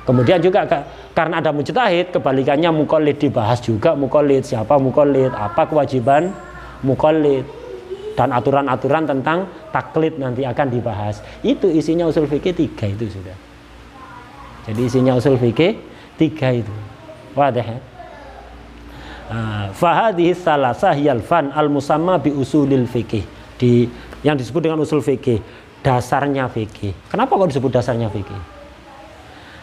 Speaker 1: Kemudian juga karena ada mujtahid, kebalikannya muqallid dibahas juga. Muqallid, siapa muqallid, apa kewajiban muqallid, dan aturan-aturan tentang taklid nanti akan dibahas. Itu isinya usul fikih 3 itu sudah. Jadi isinya usul fikih tiga itu. Wadah ya? Fahadhihi salasah yalfan al-musamma bi usulil fikih. Yang disebut dengan usul fikih, dasarnya fikih. Kenapa kok disebut dasarnya fikih?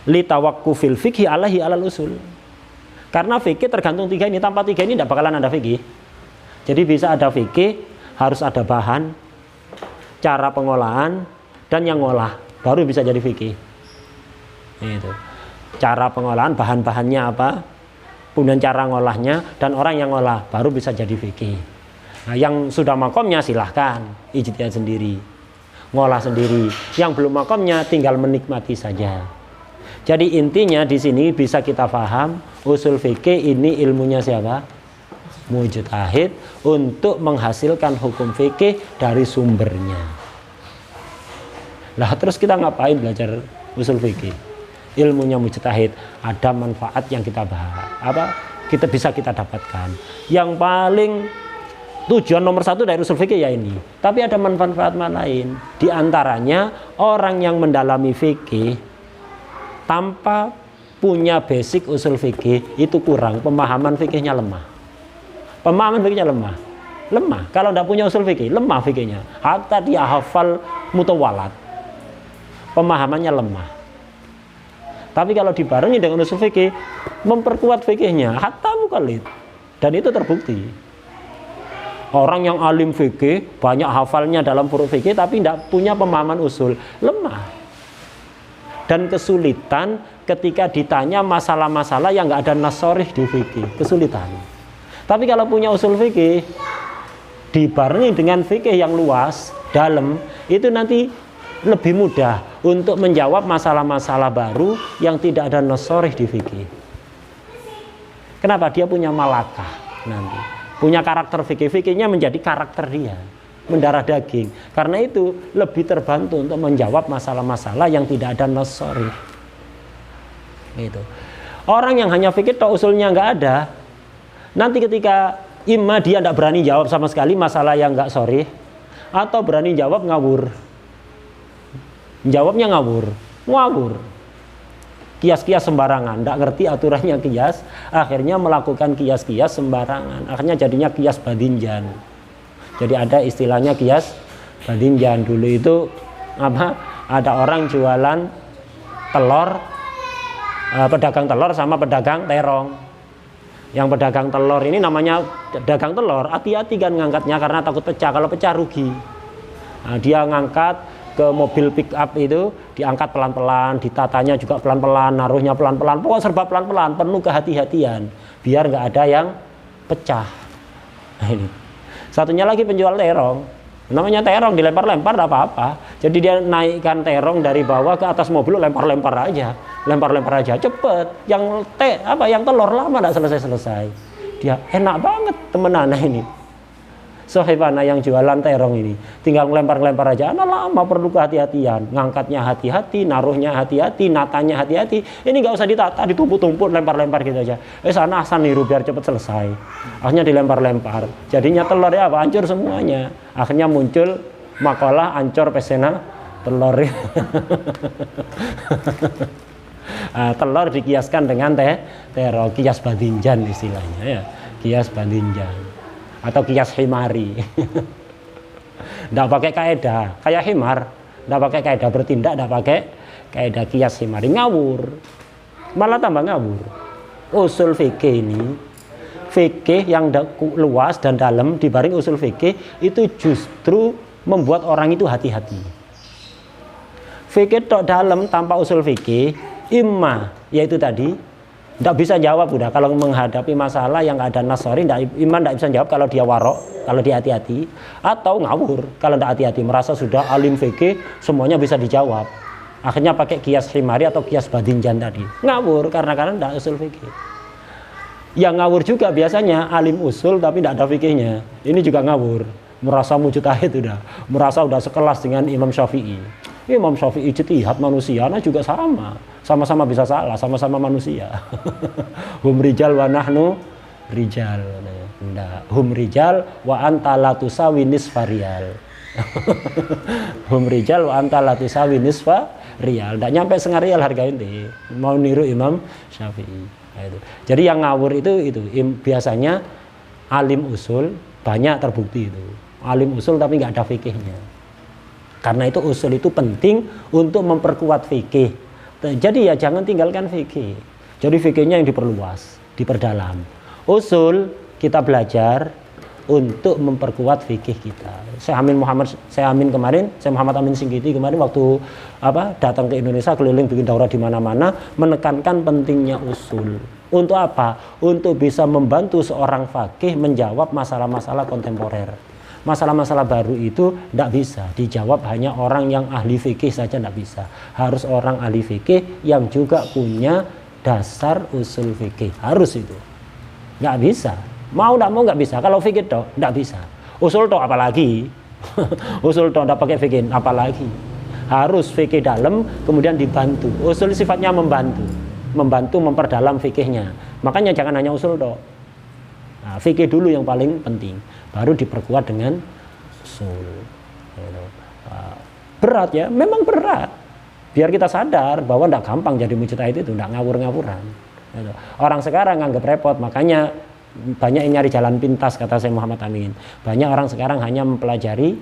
Speaker 1: Li tawaqqufil fikhi alaihi alal usul. Karena fikih tergantung tiga ini, tanpa tiga ini tidak bakalan ada fikih. Jadi bisa ada fikih, harus ada bahan, cara pengolahan, dan yang ngolah, baru bisa jadi fikih. Itu. Cara pengolahan, bahan-bahannya apa, kemudian cara ngolahnya, dan orang yang ngolah, baru bisa jadi fikih. Nah, yang sudah makomnya silahkan ijtihad sendiri, ngolah sendiri. Yang belum makomnya tinggal menikmati saja. Jadi intinya di sini bisa kita paham, usul fikih ini ilmunya siapa? Mujtahid, untuk menghasilkan hukum fikih dari sumbernya. Lah terus kita ngapain belajar usul fikih? Ilmunya mujtahid, ada manfaat yang kita bahas. Kita dapatkan. Yang paling tujuan nomor satu dari usul fikih ya ini. Tapi ada manfaat lain. Di antaranya orang yang mendalami fikih tanpa punya basic usul fikih itu kurang, pemahaman fikihnya lemah. Pemahaman fikihnya lemah. Kalau tidak punya usul fikih, lemah fikihnya. Hatta dia hafal mutawalat, pemahamannya lemah. Tapi kalau dibarengi dengan usul fikih, memperkuat fikihnya, hatta muqallid. Dan itu terbukti. Orang yang alim fikih, banyak hafalnya dalam furu' fikih, tapi tidak punya pemahaman usul, lemah. Dan kesulitan ketika ditanya masalah-masalah yang nggak ada nas shorih di fikih, kesulitan. Tapi kalau punya usul fikih dibarengi dengan fikih yang luas, dalam, itu nanti lebih mudah untuk menjawab masalah-masalah baru yang tidak ada nas shorih di fikih. Kenapa? Dia punya malakah nanti. Punya karakter fikih. Fikihnya menjadi karakter dia, mendarah daging. Karena itu lebih terbantu untuk menjawab masalah-masalah yang tidak ada nas shorih. Gitu. Orang yang hanya fikih toh usulnya nggak ada, nanti ketika imma dia tidak berani jawab sama sekali masalah yang nggak shorih, atau berani jawab ngawur. Jawabnya ngawur. Kias-kias sembarangan, tidak ngerti aturannya kias, akhirnya melakukan kias-kias sembarangan. Akhirnya jadinya kias badinjan. Jadi ada istilahnya kias badinjan. Dulu itu apa? Ada orang jualan telur, pedagang telur sama pedagang terong. Yang pedagang telur ini namanya dagang telur, hati-hati kan ngangkatnya karena takut pecah. Kalau pecah rugi. Nah, dia ngangkat ke mobil pick up itu, diangkat pelan-pelan, ditatanya juga pelan-pelan, naruhnya pelan-pelan, pokoknya serba pelan-pelan, penuh kehati-hatian, biar nggak ada yang pecah. Nah, ini. Satunya lagi penjual terong, namanya terong, dilempar-lempar tidak apa-apa. Jadi dia naikkan terong dari bawah ke atas mobil, lempar-lempar aja, cepet. Yang telur lama tidak selesai-selesai. Dia enak banget temenan ini. Sohibana yang jualan terong ini tinggal ngelempar-ngelempar aja, lama perlu kehati-hatian, ngangkatnya hati-hati, naruhnya hati-hati, natanya hati-hati. Ini nggak usah ditata, ditumpuk-tumpuk, lempar-lempar gitu aja. Sana niru biar cepet selesai. Akhirnya dilempar-lempar, jadinya telur ya hancur semuanya. Akhirnya muncul makalah ancor pesena telur. Telur dikiaskan dengan terong, kias badinjan istilahnya ya, kias badinjan. Atau kias himari. Tidak pakai kaidah kayak himar, tidak pakai kaidah bertindak, tidak pakai kaidah kias himari, ngawur, malah tambah ngawur. Usul fikih ini, fikih yang luas dan dalam dibaring usul fikih itu justru membuat orang itu hati-hati. Fikih tok dalam tanpa usul fikih, imma yaitu tadi tidak bisa jawab udah kalau menghadapi masalah yang ada nas shorih, iman tidak bisa jawab kalau dia warok, kalau dia hati-hati, atau ngawur kalau tidak hati-hati, merasa sudah alim fikih semuanya bisa dijawab, akhirnya pakai kias himari atau kias badinjan tadi, ngawur karena tidak usul fikih. Yang ngawur juga biasanya alim usul tapi tidak ada fikihnya, ini juga ngawur, merasa mujtahid merasa udah sekelas dengan Imam Syafi'i. Imam Syafi'i ijtihad, manusia juga sama-sama bisa salah, sama-sama manusia. Hum rijal wa nahnu rijal. Hum rijal wa anta la tusawi nisfa riyal. Hum rijal wa anta la tusawi nisfa rial, tidak nyampe setengah rial harga ini. Mau niru Imam Syafi'i. Nah, itu. Jadi yang ngawur itu biasanya alim usul, banyak terbukti itu. Alim usul tapi nggak ada fikihnya. Karena itu usul itu penting untuk memperkuat fikih. Jadi ya jangan tinggalkan fikih. Jadi fikihnya yang diperluas, diperdalam. Usul kita belajar untuk memperkuat fikih kita. Saya Muhammad Amin Singkiti kemarin waktu datang ke Indonesia, keliling bikin daurah di mana-mana, menekankan pentingnya usul. Untuk apa? Untuk bisa membantu seorang faqih menjawab masalah-masalah kontemporer. Masalah-masalah baru itu tidak bisa dijawab hanya orang yang ahli fikih saja, tidak bisa. Harus orang ahli fikih yang juga punya dasar usul fikih, harus itu. Nggak bisa. Mau nggak bisa. Kalau fikih toh nggak bisa. Usul toh apalagi. Usul toh nggak pakai fikih apalagi. Harus fikih dalam kemudian dibantu. Usul sifatnya membantu memperdalam fikihnya. Makanya jangan hanya usul toh. Nah, fikih dulu yang paling penting. Baru diperkuat dengan usul. Berat ya, memang berat. Biar kita sadar bahwa nggak gampang jadi mujtahid itu, nggak ngawur-ngawuran. Orang sekarang nganggap repot, makanya banyak yang nyari jalan pintas, kata saya Muhammad Amin. Banyak orang sekarang hanya mempelajari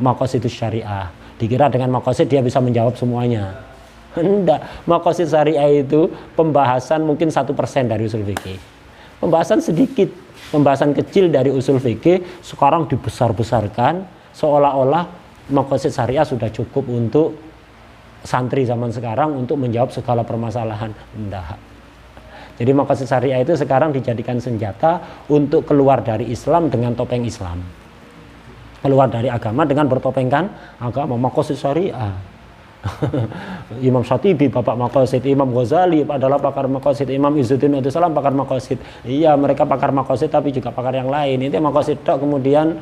Speaker 1: maqasidus syariah. Dikira dengan maqasid dia bisa menjawab semuanya. Enggak, maqasid syariah itu pembahasan mungkin 1% dari usul fikih. Pembahasan sedikit, pembahasan kecil dari usul fikih sekarang dibesar-besarkan seolah-olah maqasid syariah sudah cukup untuk santri zaman sekarang untuk menjawab segala permasalahan. Enggak. Jadi maqasid syariah itu sekarang dijadikan senjata untuk keluar dari Islam dengan topeng Islam. Keluar dari agama dengan bertopengkan agama. Maqasid syariah. Imam Syatibi bapak maqasid, Imam Ghazali adalah pakar maqasid, Imam Izzuddin Abdus Salam pakar maqasid. Iya, mereka pakar maqasid tapi juga pakar yang lain. Itu maqasid tok, kemudian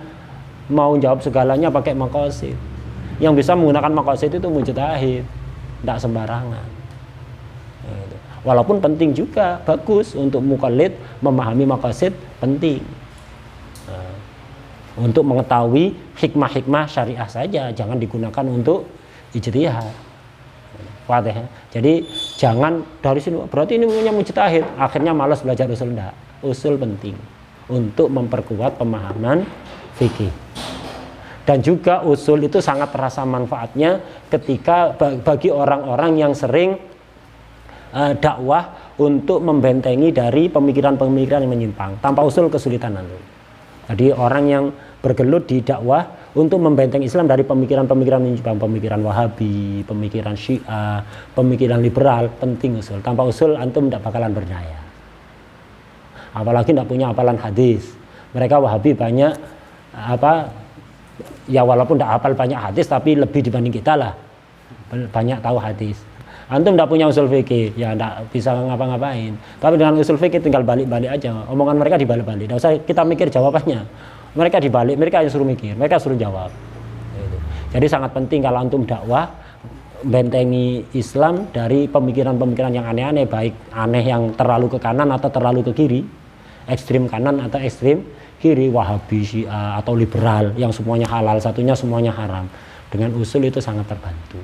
Speaker 1: mau jawab segalanya pakai maqasid. Yang bisa menggunakan maqasid itu mujtahid, tidak sembarangan. Walaupun penting juga, bagus untuk muqallid memahami maqasid, penting. Untuk mengetahui hikmah-hikmah syariah saja, jangan digunakan untuk ijtihad. Wadah. Jadi jangan dari sini berarti ini punya mujtahid, akhirnya malas belajar usul. Enggak. Usul penting untuk memperkuat pemahaman fikih. Dan juga usul itu sangat terasa manfaatnya ketika bagi orang-orang yang sering dakwah untuk membentengi dari pemikiran-pemikiran yang menyimpang. Tanpa usul kesulitan nanti. Jadi orang yang bergelut di dakwah untuk membenteng Islam dari pemikiran-pemikiran menyimpang, pemikiran Wahabi, pemikiran Syiah, pemikiran liberal, penting usul. Tanpa usul antum tidak bakalan berdaya. Apalagi tidak punya hafalan hadis. Mereka Wahabi banyak ya walaupun tidak hafal banyak hadis tapi lebih dibanding kita lah. Banyak tahu hadis. Antum tidak punya usul fikih, ya tidak bisa ngapa-ngapain. Tapi dengan usul fikih tinggal balik-balik aja. Omongan mereka dibalik-balik. Tidak usah kita mikir jawabannya. Mereka dibalik, mereka yang suruh mikir, mereka suruh jawab. Jadi sangat penting kalau antum dakwah bentengi Islam dari pemikiran-pemikiran yang aneh-aneh, baik aneh yang terlalu ke kanan atau terlalu ke kiri, ekstrim kanan atau ekstrim kiri, Wahabi, Syiah atau liberal yang semuanya halal, satunya semuanya haram. Dengan usul itu sangat terbantu.